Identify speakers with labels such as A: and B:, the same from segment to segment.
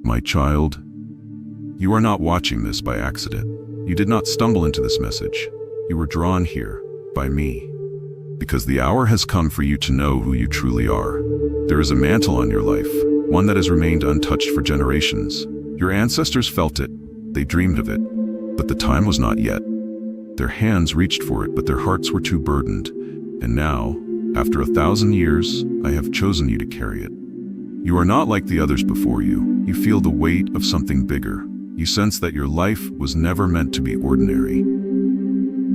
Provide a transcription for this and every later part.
A: My child, you are not watching this by accident. You did not stumble into this message. You were drawn here by me. Because the hour has come for you to know who you truly are. There is a mantle on your life, one that has remained untouched for generations. Your ancestors felt it, they dreamed of it, but the time was not yet. Their hands reached for it, but their hearts were too burdened. And now, after 1,000 years, I have chosen you to carry it. You are not like the others before you. You feel the weight of something bigger. You sense that your life was never meant to be ordinary.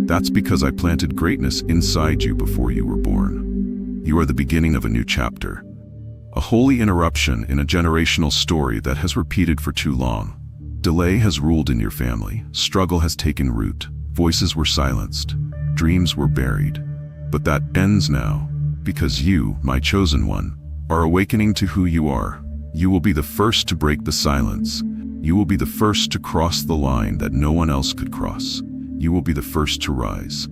A: That's because I planted greatness inside you before you were born. You are the beginning of a new chapter. A holy interruption in a generational story that has repeated for too long. Delay has ruled in your family. Struggle has taken root. Voices were silenced. Dreams were buried. But that ends now, because you, my chosen one, are awakening to who you are. You will be the first to break the silence. You will be the first to cross the line that no one else could cross. You will be the first to rise.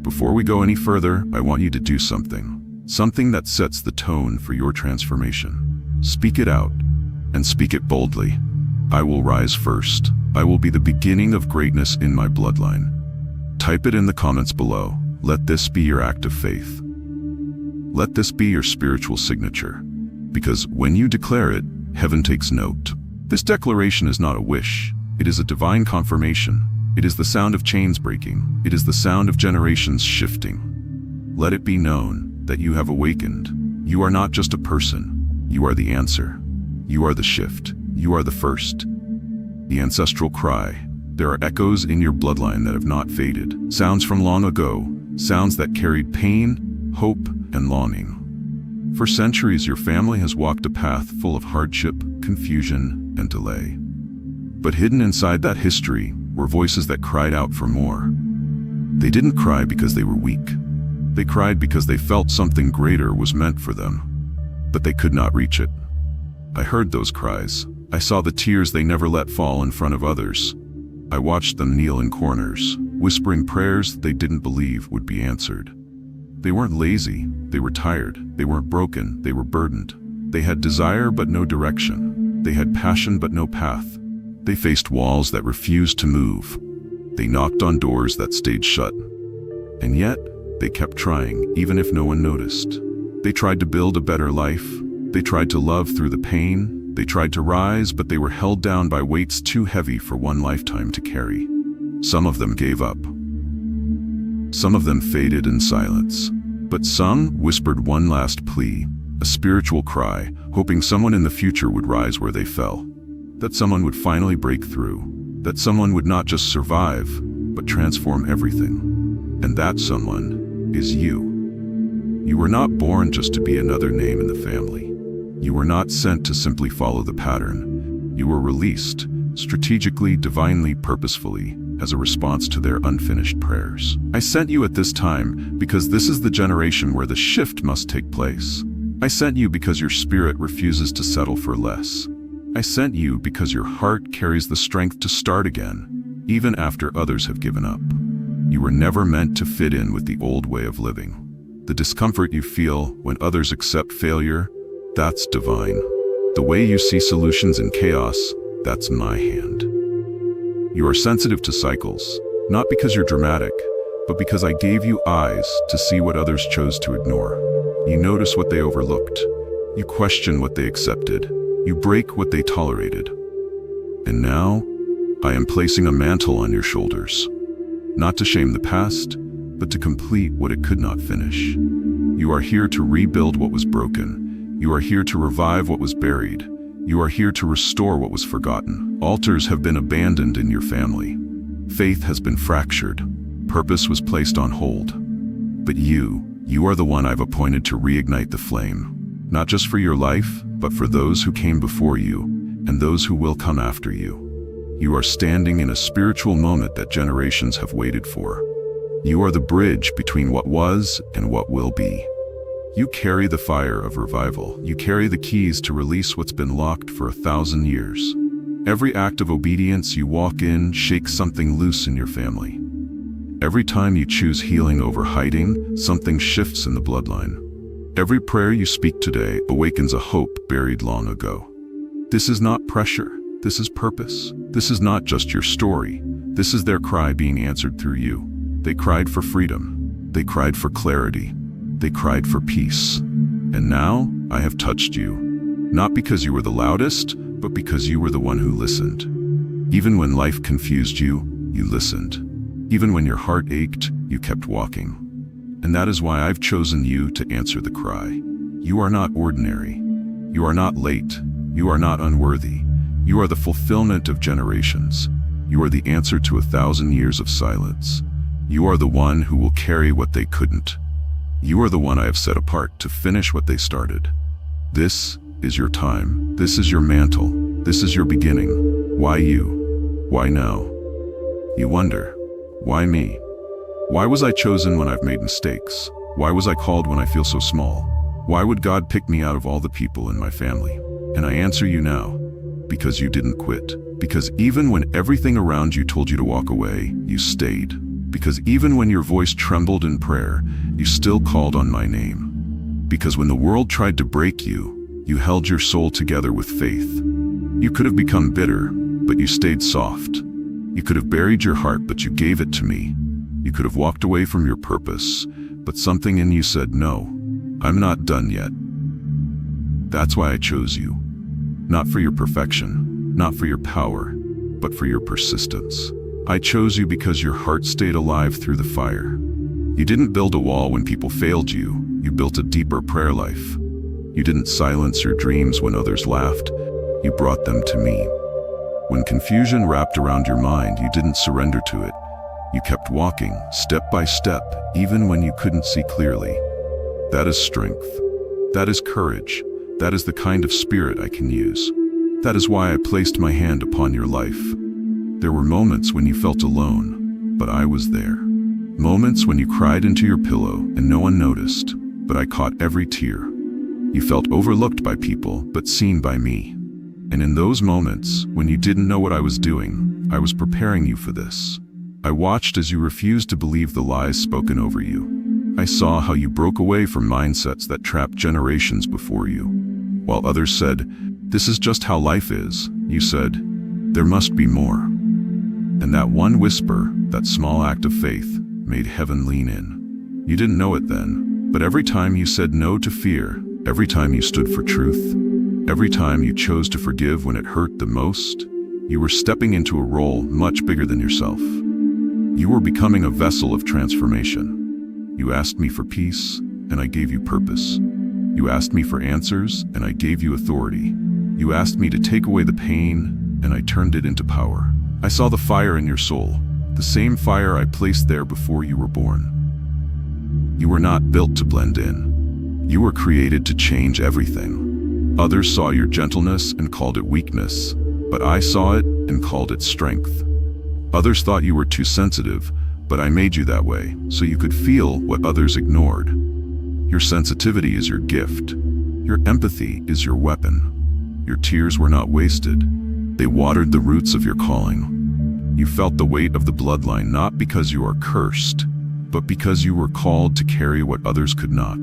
A: Before we go any further, I want you to do something that sets the tone for your transformation. Speak it out, and speak it boldly. I will rise first. I will be the beginning of greatness in my bloodline. Type it in the comments below. Let this be your act of faith. Let this be your spiritual signature, because when you declare it, heaven takes note. This declaration is not a wish. It is a divine confirmation. It is the sound of chains breaking. It is the sound of generations shifting. Let it be known that you have awakened. You are not just a person. You are the answer. You are the shift. You are the first. The ancestral cry. There are echoes in your bloodline that have not faded. Sounds from long ago. Sounds that carried pain, hope, and longing. For centuries, your family has walked a path full of hardship, confusion, and delay. But hidden inside that history were voices that cried out for more. They didn't cry because they were weak. They cried because they felt something greater was meant for them, but they could not reach it. I heard those cries. I saw the tears they never let fall in front of others. I watched them kneel in corners, whispering prayers they didn't believe would be answered. They weren't lazy, they were tired, they weren't broken, they were burdened. They had desire but no direction. They had passion but no path. They faced walls that refused to move. They knocked on doors that stayed shut. And yet, they kept trying, even if no one noticed. They tried to build a better life. They tried to love through the pain. They tried to rise, but they were held down by weights too heavy for one lifetime to carry. Some of them gave up. Some of them faded in silence. But some whispered one last plea, a spiritual cry, hoping someone in the future would rise where they fell. That someone would finally break through. That someone would not just survive, but transform everything. And that someone is you. You were not born just to be another name in the family. You were not sent to simply follow the pattern. You were released, strategically, divinely, purposefully, as a response to their unfinished prayers. I sent you at this time because this is the generation where the shift must take place. I sent you because your spirit refuses to settle for less. I sent you because your heart carries the strength to start again, even after others have given up. You were never meant to fit in with the old way of living. The discomfort you feel when others accept failure, that's divine. The way you see solutions in chaos, that's my hand. You are sensitive to cycles, not because you're dramatic, but because I gave you eyes to see what others chose to ignore. You notice what they overlooked. You question what they accepted. You break what they tolerated. And now, I am placing a mantle on your shoulders. Not to shame the past, but to complete what it could not finish. You are here to rebuild what was broken. You are here to revive what was buried. You are here to restore what was forgotten. Altars have been abandoned in your family. Faith has been fractured. Purpose was placed on hold. But you are the one I've appointed to reignite the flame. Not just for your life, but for those who came before you and those who will come after you. You are standing in a spiritual moment that generations have waited for. You are the bridge between what was and what will be. You carry the fire of revival. You carry the keys to release what's been locked for 1,000 years. Every act of obedience you walk in shakes something loose in your family. Every time you choose healing over hiding, something shifts in the bloodline. Every prayer you speak today awakens a hope buried long ago. This is not pressure. This is purpose. This is not just your story. This is their cry being answered through you. They cried for freedom. They cried for clarity. They cried for peace. And now I have touched you. Not because you were the loudest, but because you were the one who listened. Even when life confused you, you listened. Even when your heart ached, you kept walking. And that is why I've chosen you to answer the cry. You are not ordinary. You are not late. You are not unworthy. You are the fulfillment of generations. You are the answer to 1,000 years of silence. You are the one who will carry what they couldn't. You are the one I have set apart to finish what they started. This is your time. This is your mantle. This is your beginning. Why you? Why now? You wonder, why me? Why was I chosen when I've made mistakes? Why was I called when I feel so small? Why would God pick me out of all the people in my family? And I answer you now, because you didn't quit. Because even when everything around you told you to walk away, you stayed. Because even when your voice trembled in prayer, you still called on my name. Because when the world tried to break you, you held your soul together with faith. You could have become bitter, but you stayed soft. You could have buried your heart, but you gave it to me. You could have walked away from your purpose, but something in you said, no, I'm not done yet. That's why I chose you. Not for your perfection, not for your power, but for your persistence. I chose you because your heart stayed alive through the fire. You didn't build a wall when people failed you. You built a deeper prayer life. You didn't silence your dreams when others laughed. You brought them to me. When confusion wrapped around your mind, you didn't surrender to it. You kept walking, step by step, even when you couldn't see clearly. That is strength. That is courage. That is the kind of spirit I can use. That is why I placed my hand upon your life. There were moments when you felt alone, but I was there. Moments when you cried into your pillow and no one noticed, but I caught every tear. You felt overlooked by people, but seen by me. And in those moments, when you didn't know what I was doing, I was preparing you for this. I watched as you refused to believe the lies spoken over you. I saw how you broke away from mindsets that trapped generations before you. While others said, this is just how life is, you said, there must be more. And that one whisper, that small act of faith, made heaven lean in. You didn't know it then, but every time you said no to fear, every time you stood for truth, every time you chose to forgive when it hurt the most, you were stepping into a role much bigger than yourself. You were becoming a vessel of transformation. You asked me for peace, and I gave you purpose. You asked me for answers, and I gave you authority. You asked me to take away the pain, and I turned it into power. I saw the fire in your soul, the same fire I placed there before you were born. You were not built to blend in. You were created to change everything. Others saw your gentleness and called it weakness, but I saw it and called it strength. Others thought you were too sensitive, but I made you that way so you could feel what others ignored. Your sensitivity is your gift. Your empathy is your weapon. Your tears were not wasted. They watered the roots of your calling. You felt the weight of the bloodline not because you are cursed, but because you were called to carry what others could not.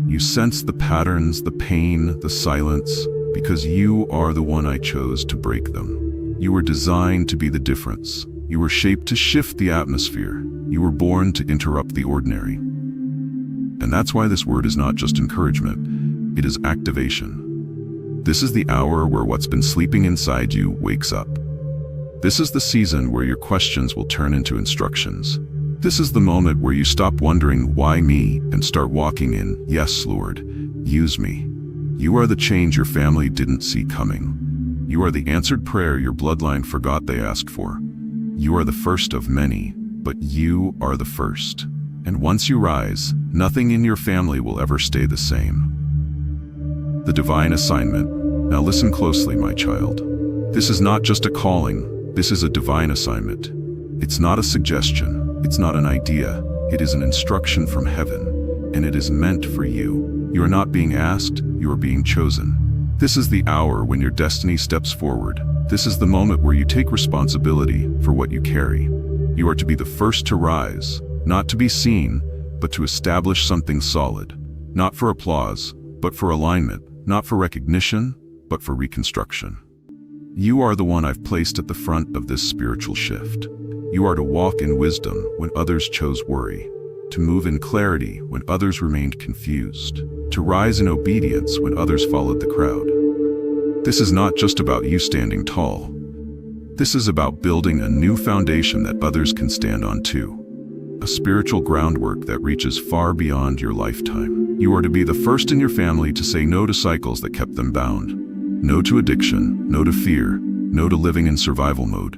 A: You sensed the patterns, the pain, the silence, because you are the one I chose to break them. You were designed to be the difference. You were shaped to shift the atmosphere. You were born to interrupt the ordinary. And that's why this word is not just encouragement, it is activation. This is the hour where what's been sleeping inside you wakes up. This is the season where your questions will turn into instructions. This is the moment where you stop wondering, why me, and start walking in, yes, Lord, use me. You are the change your family didn't see coming. You are the answered prayer your bloodline forgot they asked for. You are the first of many, but you are the first. And once you rise, nothing in your family will ever stay the same. The divine assignment. Now listen closely, my child. This is not just a calling, this is a divine assignment. It's not a suggestion, it's not an idea, it is an instruction from heaven, and it is meant for you. You are not being asked, you are being chosen. This is the hour when your destiny steps forward. This is the moment where you take responsibility for what you carry. You are to be the first to rise, not to be seen, but to establish something solid. Not for applause, but for alignment. Not for recognition, but for reconstruction. You are the one I've placed at the front of this spiritual shift. You are to walk in wisdom when others chose worry, to move in clarity when others remained confused, to rise in obedience when others followed the crowd. This is not just about you standing tall. This is about building a new foundation that others can stand on too. A spiritual groundwork that reaches far beyond your lifetime. You are to be the first in your family to say no to cycles that kept them bound. No to addiction, no to fear, no to living in survival mode,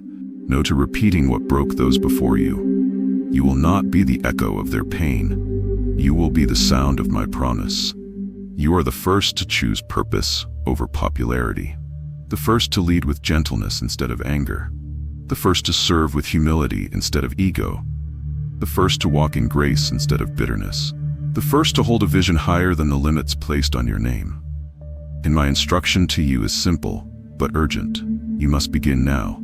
A: no to repeating what broke those before you. You will not be the echo of their pain. You will be the sound of my promise. You are the first to choose purpose over popularity. The first to lead with gentleness instead of anger. The first to serve with humility instead of ego. The first to walk in grace instead of bitterness. The first to hold a vision higher than the limits placed on your name. And my instruction to you is simple, but urgent. You must begin now.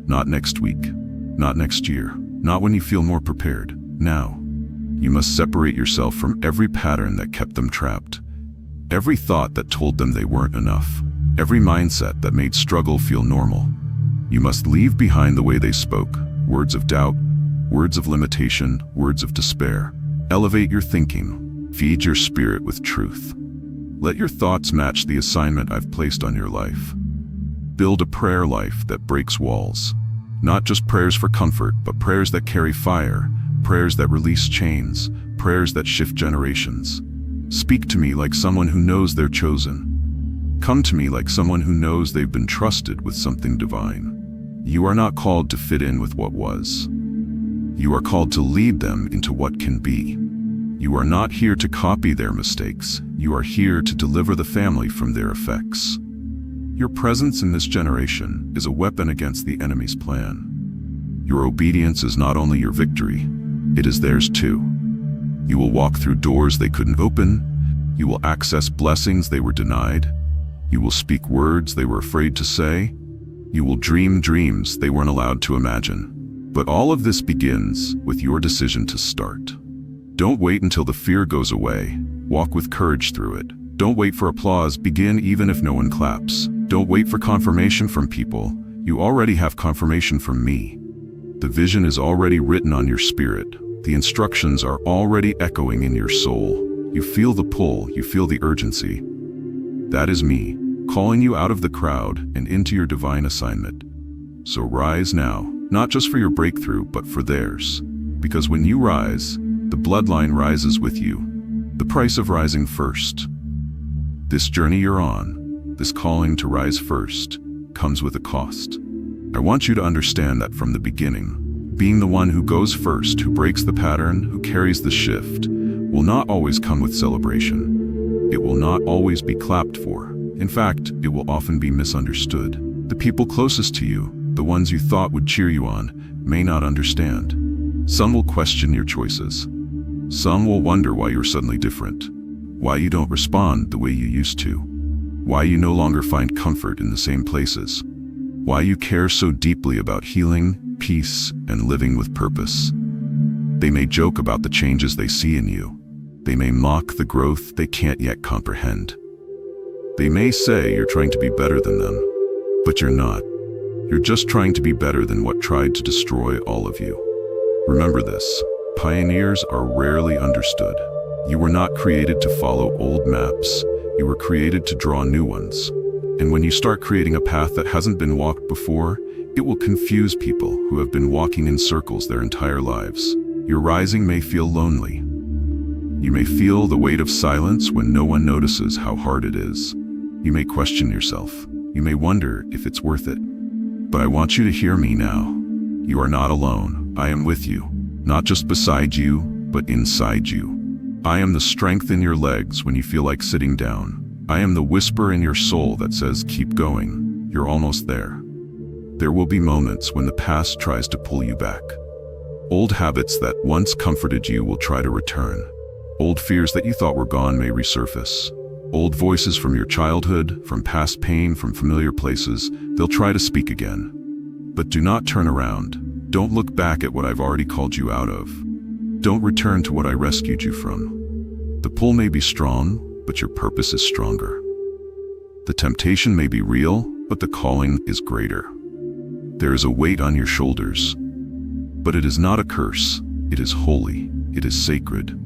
A: Not next week. Not next year. Not when you feel more prepared. Now. You must separate yourself from every pattern that kept them trapped. Every thought that told them they weren't enough. Every mindset that made struggle feel normal. You must leave behind the way they spoke. Words of doubt, words of limitation, words of despair. Elevate your thinking. Feed your spirit with truth. Let your thoughts match the assignment I've placed on your life. Build a prayer life that breaks walls. Not just prayers for comfort, but prayers that carry fire, prayers that release chains, prayers that shift generations. Speak to me like someone who knows they're chosen. Come to me like someone who knows they've been trusted with something divine. You are not called to fit in with what was. You are called to lead them into what can be. You are not here to copy their mistakes. You are here to deliver the family from their effects. Your presence in this generation is a weapon against the enemy's plan. Your obedience is not only your victory, it is theirs too. You will walk through doors they couldn't open. You will access blessings they were denied. You will speak words they were afraid to say. You will dream dreams they weren't allowed to imagine. But all of this begins with your decision to start. Don't wait until the fear goes away. Walk with courage through it. Don't wait for applause. Begin even if no one claps. Don't wait for confirmation from people. You already have confirmation from me. The vision is already written on your spirit. The instructions are already echoing in your soul. You feel the pull. You feel the urgency. That is me, calling you out of the crowd and into your divine assignment. So rise now, not just for your breakthrough, but for theirs. Because when you rise, the bloodline rises with you. The price of rising first. This journey you're on, this calling to rise first, comes with a cost. I want you to understand that from the beginning. Being the one who goes first, who breaks the pattern, who carries the shift, will not always come with celebration. It will not always be clapped for. In fact, it will often be misunderstood. The people closest to you, the ones you thought would cheer you on, may not understand. Some will question your choices. Some will wonder why you're suddenly different, why you don't respond the way you used to, why you no longer find comfort in the same places, why you care so deeply about healing, peace, and living with purpose. They may joke about the changes they see in you. They may mock the growth they can't yet comprehend. They may say you're trying to be better than them, but you're not. You're just trying to be better than what tried to destroy all of you. Remember this, pioneers are rarely understood. You were not created to follow old maps. You were created to draw new ones. And when you start creating a path that hasn't been walked before, it will confuse people who have been walking in circles their entire lives. Your rising may feel lonely. You may feel the weight of silence when no one notices how hard it is. You may question yourself. You may wonder if it's worth it. But I want you to hear me now. You are not alone. I am with you. Not just beside you, but inside you. I am the strength in your legs when you feel like sitting down. I am the whisper in your soul that says, keep going. You're almost there. There will be moments when the past tries to pull you back. Old habits that once comforted you will try to return. Old fears that you thought were gone may resurface. Old voices from your childhood, from past pain, from familiar places, they'll try to speak again. But do not turn around. Don't look back at what I've already called you out of. Don't return to what I rescued you from. The pull may be strong, but your purpose is stronger. The temptation may be real, but the calling is greater. There is a weight on your shoulders, but it is not a curse. It is holy. It is sacred.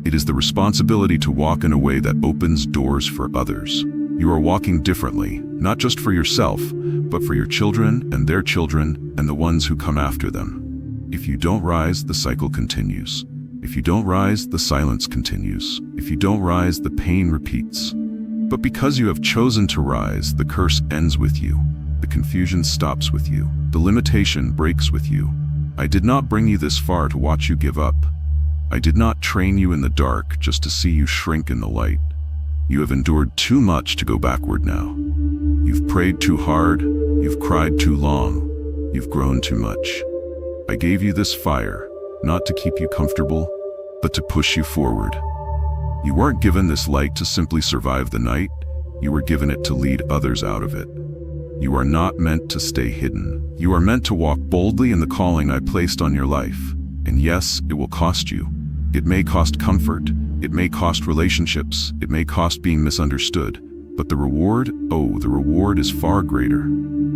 A: It is the responsibility to walk in a way that opens doors for others. You are walking differently, not just for yourself, but for your children and their children and the ones who come after them. If you don't rise, the cycle continues. If you don't rise, the silence continues. If you don't rise, the pain repeats. But because you have chosen to rise, the curse ends with you. The confusion stops with you. The limitation breaks with you. I did not bring you this far to watch you give up. I did not train you in the dark just to see you shrink in the light. You have endured too much to go backward now. You've prayed too hard. You've cried too long. You've grown too much. I gave you this fire, not to keep you comfortable, but to push you forward. You weren't given this light to simply survive the night. You were given it to lead others out of it. You are not meant to stay hidden. You are meant to walk boldly in the calling I placed on your life. And yes, it will cost you. It may cost comfort. It may cost relationships. It may cost being misunderstood. But the reward is far greater.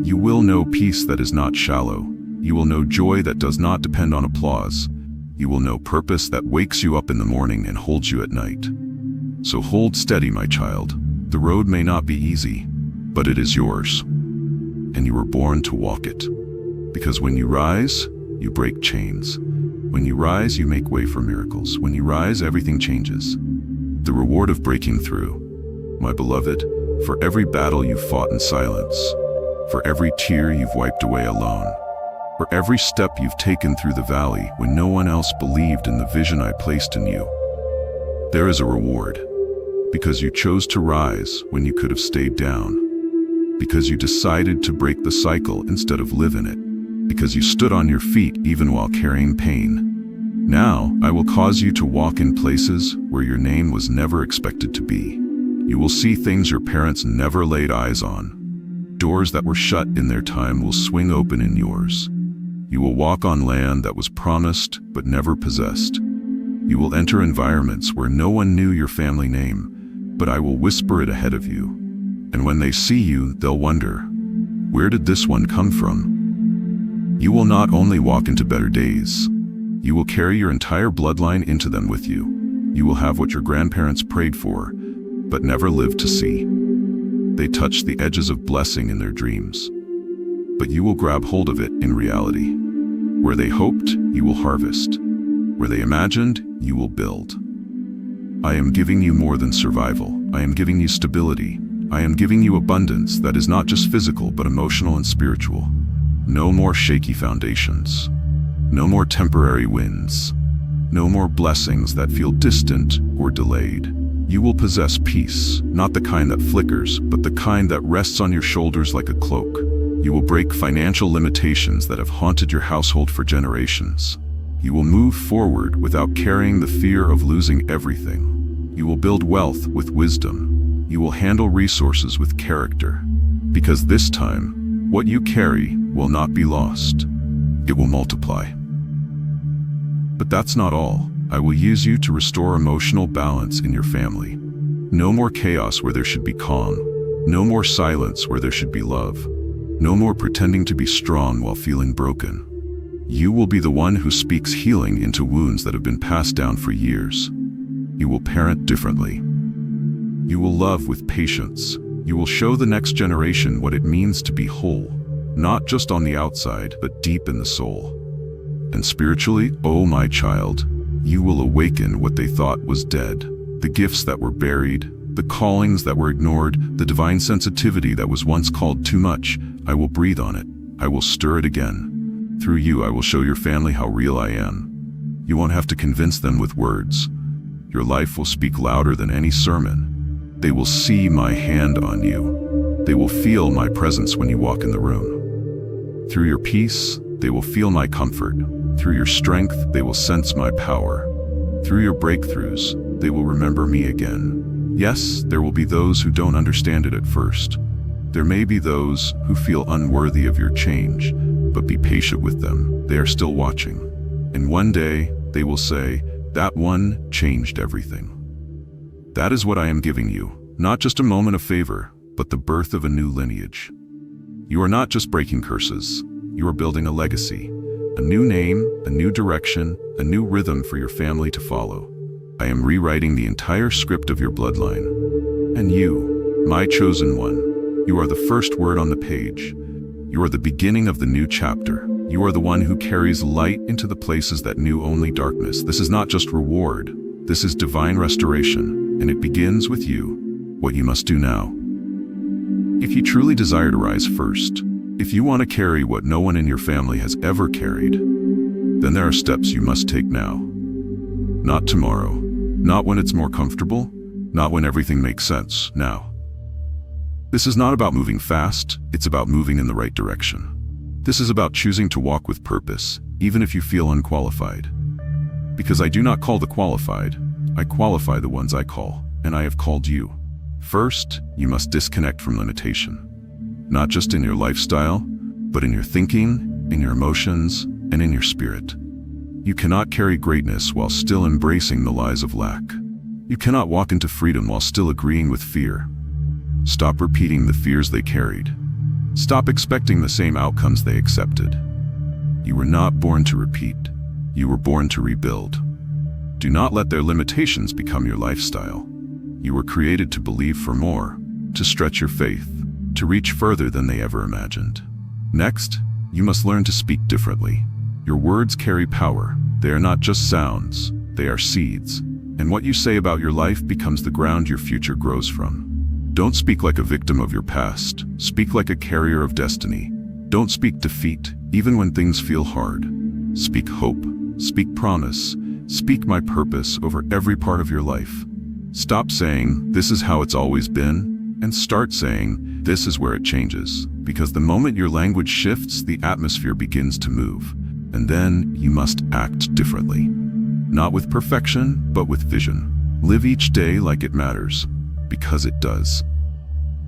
A: You will know peace that is not shallow. You will know joy that does not depend on applause. You will know purpose that wakes you up in the morning and holds you at night. So hold steady, my child. The road may not be easy, but it is yours. And you were born to walk it. Because when you rise, you break chains. When you rise, you make way for miracles. When you rise, everything changes. The reward of breaking through. My beloved, for every battle you fought in silence, for every tear you've wiped away alone, for every step you've taken through the valley when no one else believed in the vision I placed in you, there is a reward. Because you chose to rise when you could have stayed down. Because you decided to break the cycle instead of live in it. Because you stood on your feet even while carrying pain. Now, I will cause you to walk in places where your name was never expected to be. You will see things your parents never laid eyes on. Doors that were shut in their time will swing open in yours. You will walk on land that was promised but never possessed. You will enter environments where no one knew your family name, but I will whisper it ahead of you. And when they see you, they'll wonder, where did this one come from? You will not only walk into better days, you will carry your entire bloodline into them with you. You will have what your grandparents prayed for, but never lived to see. They touched the edges of blessing in their dreams, but you will grab hold of it in reality. Where they hoped, you will harvest. Where they imagined, you will build. I am giving you more than survival. I am giving you stability. I am giving you abundance that is not just physical but emotional and spiritual. No more shaky foundations. No more temporary wins. No more blessings that feel distant or delayed. You will possess peace, not the kind that flickers, but the kind that rests on your shoulders like a cloak. You will break financial limitations that have haunted your household for generations. You will move forward without carrying the fear of losing everything. You will build wealth with wisdom. You will handle resources with character. Because this time, what you carry will not be lost. It will multiply. But that's not all. I will use you to restore emotional balance in your family. No more chaos where there should be calm. No more silence where there should be love. No more pretending to be strong while feeling broken. You will be the one who speaks healing into wounds that have been passed down for years. You will parent differently. You will love with patience. You will show the next generation what it means to be whole, not just on the outside, but deep in the soul. And spiritually, oh my child, you will awaken what they thought was dead, the gifts that were buried, the callings that were ignored, the divine sensitivity that was once called too much. I will breathe on it. I will stir it again. Through you, I will show your family how real I am. You won't have to convince them with words. Your life will speak louder than any sermon. They will see my hand on you. They will feel my presence when you walk in the room. Through your peace, they will feel my comfort. Through your strength, they will sense my power. Through your breakthroughs, they will remember me again. Yes, there will be those who don't understand it at first. There may be those who feel unworthy of your change, but be patient with them. They are still watching. And one day, they will say, that one changed everything. That is what I am giving you, not just a moment of favor, but the birth of a new lineage. You are not just breaking curses, you are building a legacy, a new name, a new direction, a new rhythm for your family to follow. I am rewriting the entire script of your bloodline. And you, my chosen one, you are the first word on the page. You are the beginning of the new chapter. You are the one who carries light into the places that knew only darkness. This is not just reward, this is divine restoration, and it begins with you, what you must do now. If you truly desire to rise first, if you want to carry what no one in your family has ever carried, then there are steps you must take now. Not tomorrow, not when it's more comfortable, not when everything makes sense, now. This is not about moving fast, it's about moving in the right direction. This is about choosing to walk with purpose, even if you feel unqualified. Because I do not call the qualified, I qualify the ones I call, and I have called you. First, you must disconnect from limitation. Not just in your lifestyle, but in your thinking, in your emotions, and in your spirit. You cannot carry greatness while still embracing the lies of lack. You cannot walk into freedom while still agreeing with fear. Stop repeating the fears they carried. Stop expecting the same outcomes they accepted. You were not born to repeat. You were born to rebuild. Do not let their limitations become your lifestyle. You were created to believe for more, to stretch your faith, to reach further than they ever imagined. Next, you must learn to speak differently. Your words carry power. They are not just sounds, they are seeds. And what you say about your life becomes the ground your future grows from. Don't speak like a victim of your past. Speak like a carrier of destiny. Don't speak defeat, even when things feel hard. Speak hope. Speak promise. Speak my purpose over every part of your life. Stop saying, "This is how it's always been," and start saying, "This is where it changes." Because the moment your language shifts, the atmosphere begins to move. And then you must act differently. Not with perfection, but with vision. Live each day like it matters. Because it does.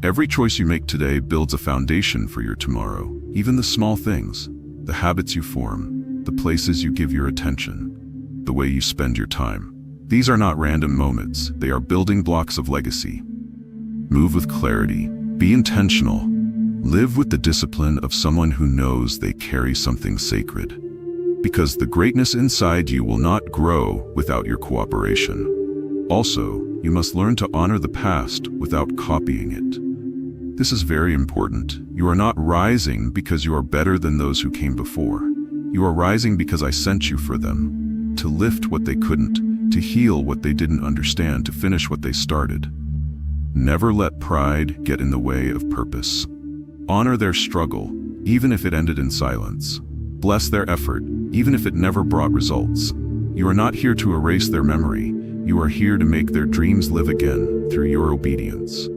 A: Every choice you make today builds a foundation for your tomorrow. Even the small things, the habits you form, the places you give your attention, the way you spend your time. These are not random moments, they are building blocks of legacy. Move with clarity, be intentional, live with the discipline of someone who knows they carry something sacred. Because the greatness inside you will not grow without your cooperation. Also, you must learn to honor the past without copying it. This is very important. You are not rising because you are better than those who came before. You are rising because I sent you for them. To lift what they couldn't, to heal what they didn't understand, to finish what they started. Never let pride get in the way of purpose. Honor their struggle, even if it ended in silence. Bless their effort, even if it never brought results. You are not here to erase their memory. You are here to make their dreams live again through your obedience.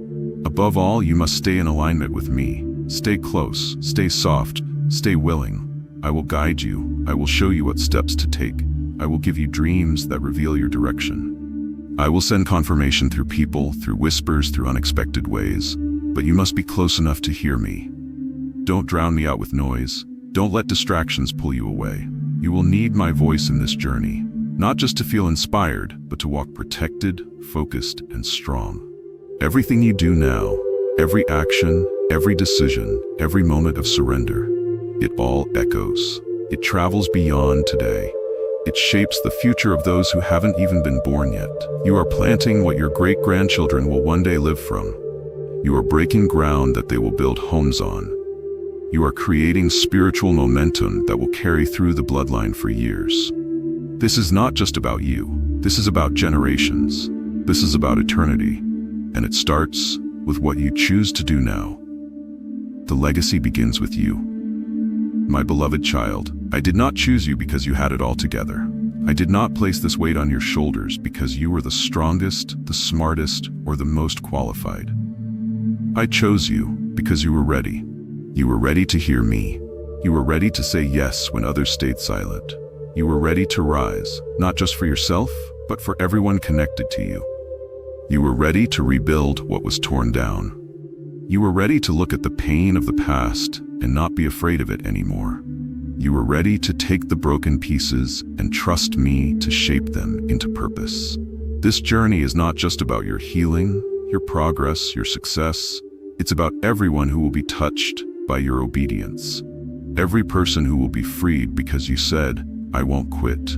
A: Above all, you must stay in alignment with me. Stay close, stay soft, stay willing. I will guide you. I will show you what steps to take. I will give you dreams that reveal your direction. I will send confirmation through people, through whispers, through unexpected ways. But you must be close enough to hear me. Don't drown me out with noise. Don't let distractions pull you away. You will need my voice in this journey. Not just to feel inspired, but to walk protected, focused, and strong. Everything you do now, every action, every decision, every moment of surrender, it all echoes. It travels beyond today. It shapes the future of those who haven't even been born yet. You are planting what your great-grandchildren will one day live from. You are breaking ground that they will build homes on. You are creating spiritual momentum that will carry through the bloodline for years. This is not just about you. This is about generations. This is about eternity. And it starts with what you choose to do now. The legacy begins with you. My beloved child, I did not choose you because you had it all together. I did not place this weight on your shoulders because you were the strongest, the smartest, or the most qualified. I chose you because you were ready. You were ready to hear me. You were ready to say yes when others stayed silent. You were ready to rise, not just for yourself, but for everyone connected to you. You were ready to rebuild what was torn down. You were ready to look at the pain of the past and not be afraid of it anymore. You were ready to take the broken pieces and trust me to shape them into purpose. This journey is not just about your healing, your progress, your success. It's about everyone who will be touched by your obedience. Every person who will be freed because you said, "I won't quit."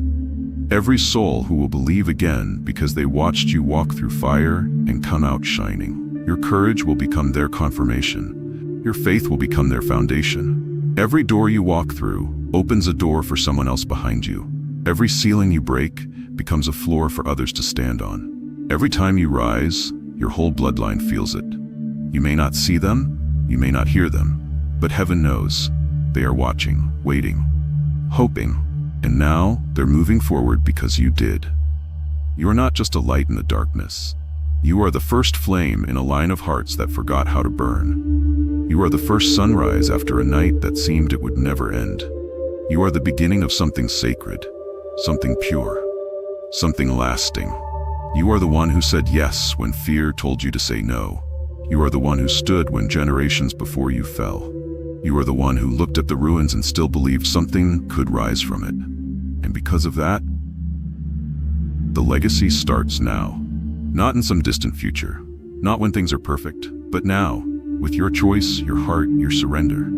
A: Every soul who will believe again because they watched you walk through fire and come out shining. Your courage will become their confirmation. Your faith will become their foundation. Every door you walk through opens a door for someone else behind you. Every ceiling you break becomes a floor for others to stand on. Every time you rise, your whole bloodline feels it. You may not see them, you may not hear them, but heaven knows. They are watching, waiting, hoping, and now they're moving forward because you did. You are not just a light in the darkness. You are the first flame in a line of hearts that forgot how to burn. You are the first sunrise after a night that seemed it would never end. You are the beginning of something sacred, something pure, something lasting. You are the one who said yes when fear told you to say no. You are the one who stood when generations before you fell. You are the one who looked at the ruins and still believed something could rise from it. And because of that, the legacy starts now. Not in some distant future, not when things are perfect, but now, with your choice, your heart, your surrender.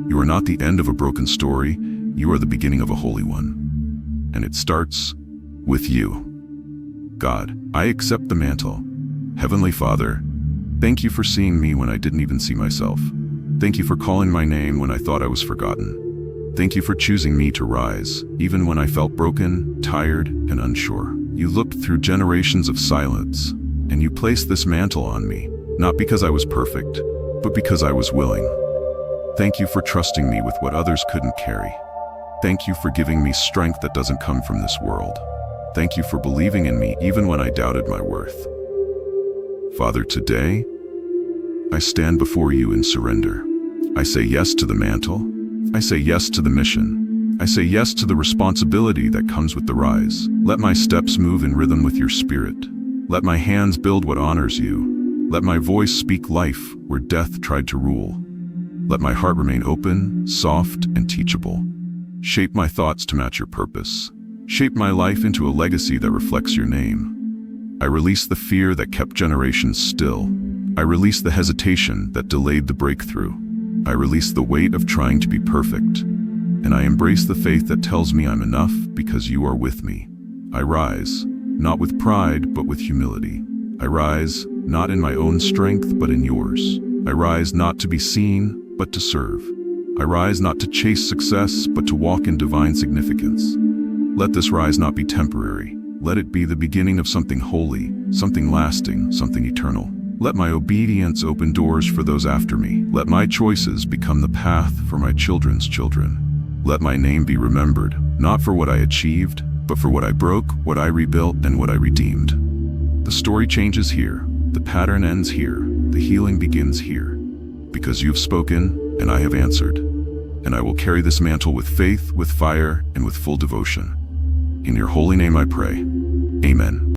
A: You are not the end of a broken story, you are the beginning of a holy one. And it starts with you. God, I accept the mantle. Heavenly Father, thank you for seeing me when I didn't even see myself. Thank you for calling my name when I thought I was forgotten. Thank you for choosing me to rise, even when I felt broken, tired, and unsure. You looked through generations of silence, and you placed this mantle on me, not because I was perfect, but because I was willing. Thank you for trusting me with what others couldn't carry. Thank you for giving me strength that doesn't come from this world. Thank you for believing in me even when I doubted my worth. Father, today, I stand before you in surrender. I say yes to the mantle. I say yes to the mission. I say yes to the responsibility that comes with the rise. Let my steps move in rhythm with your spirit. Let my hands build what honors you. Let my voice speak life where death tried to rule. Let my heart remain open, soft, and teachable. Shape my thoughts to match your purpose. Shape my life into a legacy that reflects your name. I release the fear that kept generations still. I release the hesitation that delayed the breakthrough. I release the weight of trying to be perfect. And I embrace the faith that tells me I'm enough because you are with me. I rise, not with pride, but with humility. I rise, not in my own strength, but in yours. I rise not to be seen, but to serve. I rise not to chase success, but to walk in divine significance. Let this rise not be temporary. Let it be the beginning of something holy, something lasting, something eternal. Let my obedience open doors for those after me. Let my choices become the path for my children's children. Let my name be remembered, not for what I achieved, but for what I broke, what I rebuilt, and what I redeemed. The story changes here. The pattern ends here. The healing begins here. Because you've spoken, and I have answered. And I will carry this mantle with faith, with fire, and with full devotion. In your holy name I pray. Amen.